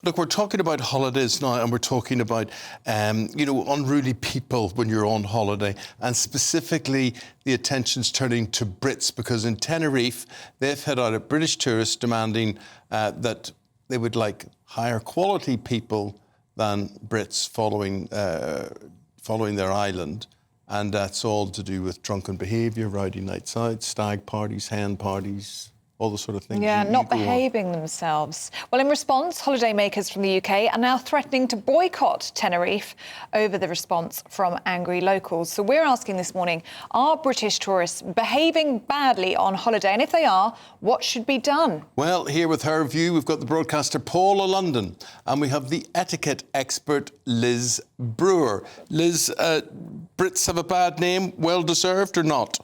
Look, we're talking about holidays now, and we're talking about, unruly people when you're on holiday, and specifically the attention's turning to Brits, because in Tenerife, they've had out a British tourists demanding that they would like higher quality people than Brits following their island. And that's all to do with drunken behaviour, rowdy nights out, stag parties, hen parties, all the sort of things. Yeah, not behaving themselves. Well, in response, holidaymakers from the UK are now threatening to boycott Tenerife over the response from angry locals. So we're asking this morning, are British tourists behaving badly on holiday? And if they are, what should be done? Well, here with her view, we've got the broadcaster Paula London, and we have the etiquette expert Liz Brewer. Liz, Brits have a bad name, well-deserved or not?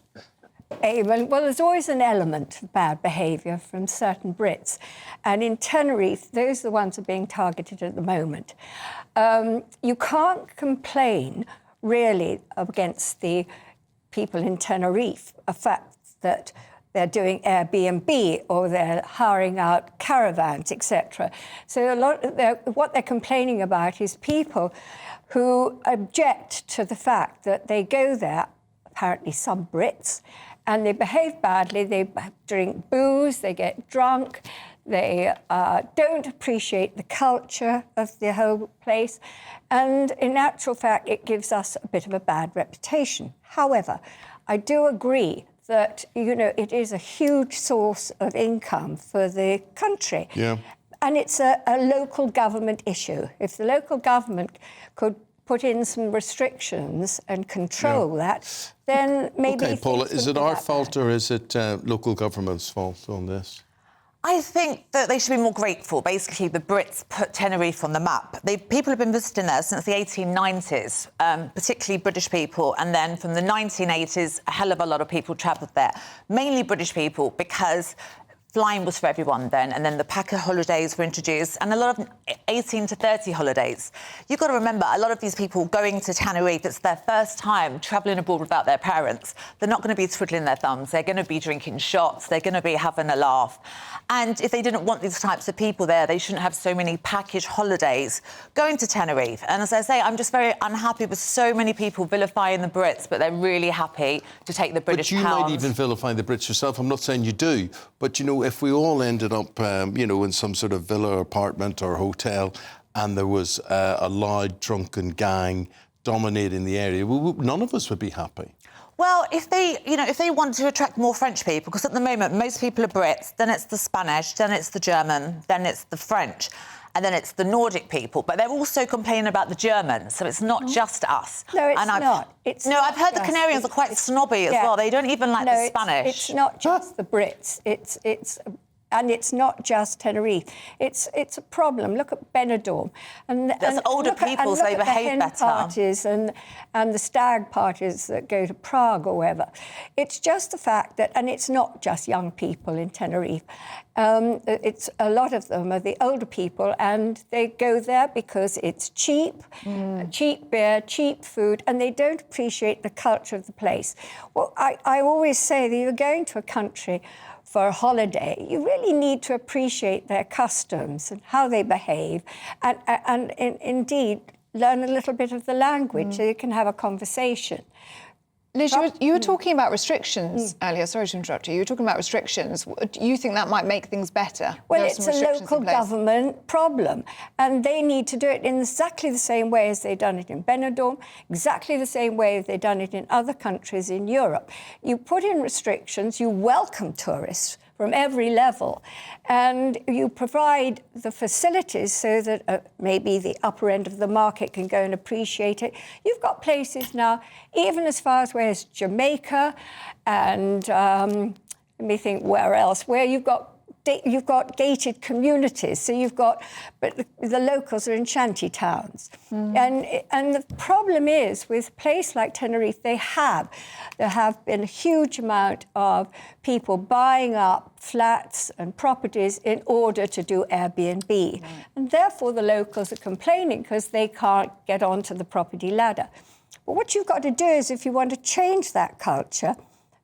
Well, there's always an element of bad behaviour from certain Brits. And in Tenerife, those are the ones that are being targeted at the moment. You can't complain, really, against the people in Tenerife, a fact that they're doing Airbnb or they're hiring out caravans, etc. So what they're complaining about is people who object to the fact that they go there, apparently some Brits, and they behave badly. They drink booze, they get drunk, they don't appreciate the culture of the whole place, and in actual fact, it gives us a bit of a bad reputation. However, I do agree that, it is a huge source of income for the country. Yeah. And it's a local government issue. If the local government could put in some restrictions and control that, then maybe... OK, Paula, is it our fault or is it local government's fault on this? I think that they should be more grateful. Basically, the Brits put Tenerife on the map. People have been visiting there since the 1890s, particularly British people, and then from the 1980s, a hell of a lot of people travelled there, mainly British people, because flying was for everyone then, and then the packer holidays were introduced, and a lot of 18 to 30 holidays. You've got to remember, a lot of these people going to Tenerife, it's their first time travelling abroad without their parents. They're not going to be twiddling their thumbs. They're going to be drinking shots. They're going to be having a laugh. And if they didn't want these types of people there, they shouldn't have so many package holidays going to Tenerife. And as I say, I'm just very unhappy with so many people vilifying the Brits, but they're really happy to take the British pound. But you might even vilify the Brits yourself. I'm not saying you do, but, if we all ended up, in some sort of villa, apartment or hotel, and there was a loud, drunken gang dominating the area, none of us would be happy. Well, if they want to attract more French people, because at the moment most people are Brits, then it's the Spanish, then it's the German, then it's the French, and then it's the Nordic people. But they're also complaining about the Germans, so it's not just us. No, it's not. I've heard the Canarians are quite snobby as well. They don't even like the Spanish. It's not just the Brits. And it's not just Tenerife. It's a problem. Look at Benidorm. There's older people, so they behave better. Parties and the stag parties that go to Prague or wherever. It's just the fact that, and it's not just young people in Tenerife. It's a lot of them are the older people, and they go there because it's cheap, cheap beer, cheap food, and they don't appreciate the culture of the place. Well, I always say that you're going to a country for a holiday, you really need to appreciate their customs and how they behave, and indeed learn a little bit of the language so you can have a conversation. Liz, you were talking about restrictions earlier. Sorry to interrupt you. You were talking about restrictions. Do you think that might make things better? Well, it's a local government problem, and they need to do it in exactly the same way as they've done it in Benidorm, exactly the same way as they've done it in other countries in Europe. You put in restrictions, you welcome tourists from every level, and you provide the facilities so that maybe the upper end of the market can go and appreciate it. You've got places now, even as far away as Jamaica, and let me think where else, where you've got gated communities, so but the locals are in shanty towns. And the problem is, with a place like Tenerife, there have been a huge amount of people buying up flats and properties in order to do Airbnb. And therefore the locals are complaining because they can't get onto the property ladder. But what you've got to do is, if you want to change that culture,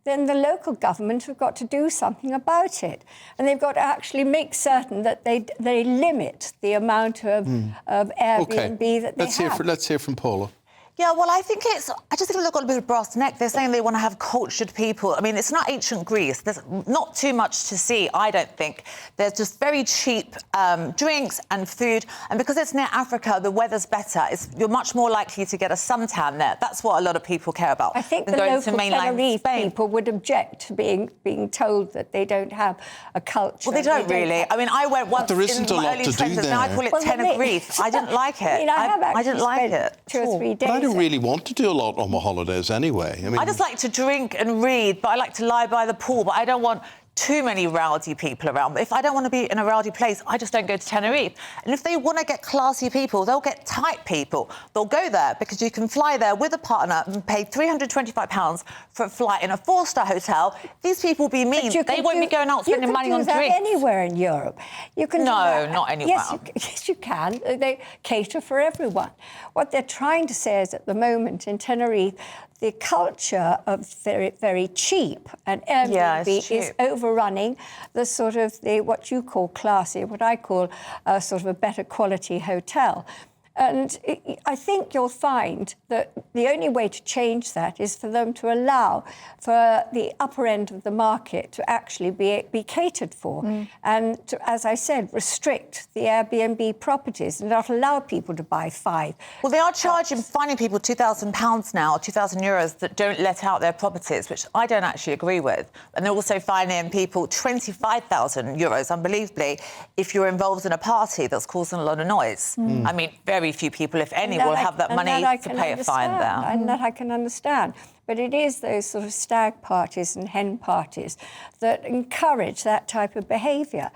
then the local government have got to do something about it. And they've got to actually make certain that they limit the amount of Airbnb that they have. Let's hear from Paula. Yeah, well, I just think they've got a bit of brass neck. They're saying they want to have cultured people. I mean, it's not ancient Greece. There's not too much to see, I don't think. There's just very cheap drinks and food. And because it's near Africa, the weather's better. You're much more likely to get a suntan there. That's what a lot of people care about. I think the local Tenerife people would object to being told that they don't have a culture. Well, they don't really. I mean, I went once there isn't in a my lot early to do 20s, there. and I call it Tenerife. I didn't like it. I mean, I didn't like it. 2 or 3 days. But I don't really want to do a lot on my holidays anyway. I mean, I just like to drink and read, but I like to lie by the pool, but I don't want too many rowdy people around. But if I don't want to be in a rowdy place, I just don't go to Tenerife. And if they want to get classy people, they'll get tight people. They'll go there because you can fly there with a partner and pay £325 for a flight in a 4-star hotel. These people will be mean. They won't be going out spending money on drinks. Anywhere in Europe. You can No, not anywhere. Yes, you can. They cater for everyone. What they're trying to say is at the moment in Tenerife, the culture of very, very cheap and Airbnb is overrunning the sort of what you call classy, what I call sort of a better quality hotel. And I think you'll find that the only way to change that is for them to allow for the upper end of the market to actually be catered for. And to, as I said, restrict the Airbnb properties and not allow people to buy 5. Well, they are finding people £2,000 now, €2,000 that don't let out their properties, which I don't actually agree with. And they're also finding people €25,000, unbelievably, if you're involved in a party that's causing a lot of noise. I mean, very few people, if any, will have that money to pay a fine there. And that I can understand. But it is those sort of stag parties and hen parties that encourage that type of behaviour.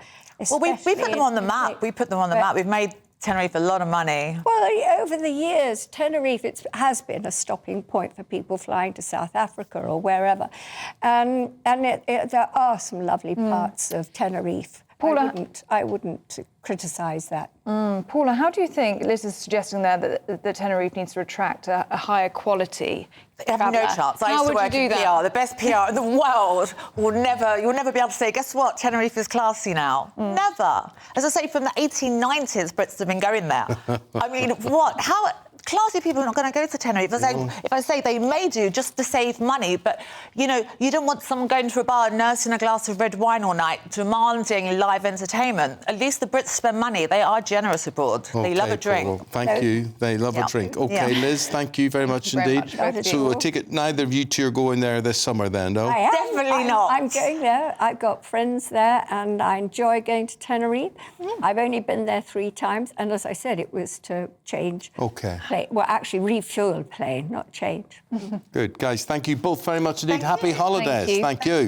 Well, we put them on the map. We put them on the map. We've made Tenerife a lot of money. Well, over the years, Tenerife has been a stopping point for people flying to South Africa or wherever. And there are some lovely parts of Tenerife. Paula, I wouldn't criticise that. Paula, how do you think Liz is suggesting there that Tenerife needs to attract a higher quality They have no chance. I used to work in PR. The best PR in the world you'll never be able to say, guess what, Tenerife is classy now. Never. As I say, from the 1890s, Brits have been going there. I mean, what? How... Classy people are not going to go to Tenerife. If I say they may do just to save money, but, you know, you don't want someone going to a bar and nursing a glass of red wine all night, demanding live entertainment. At least the Brits spend money. They are generous abroad. They love a drink. Paula, thank you. They love a drink. OK, Liz, thank you very much indeed. So I take it neither of you two are going there this summer then, no? I am. Definitely not. I'm going there. I've got friends there and I enjoy going to Tenerife. I've only been there 3 times. And as I said, it was to change. OK. Well, actually, refuel plane, not change. Good. Guys, thank you both very much indeed. Happy holidays. Thank you.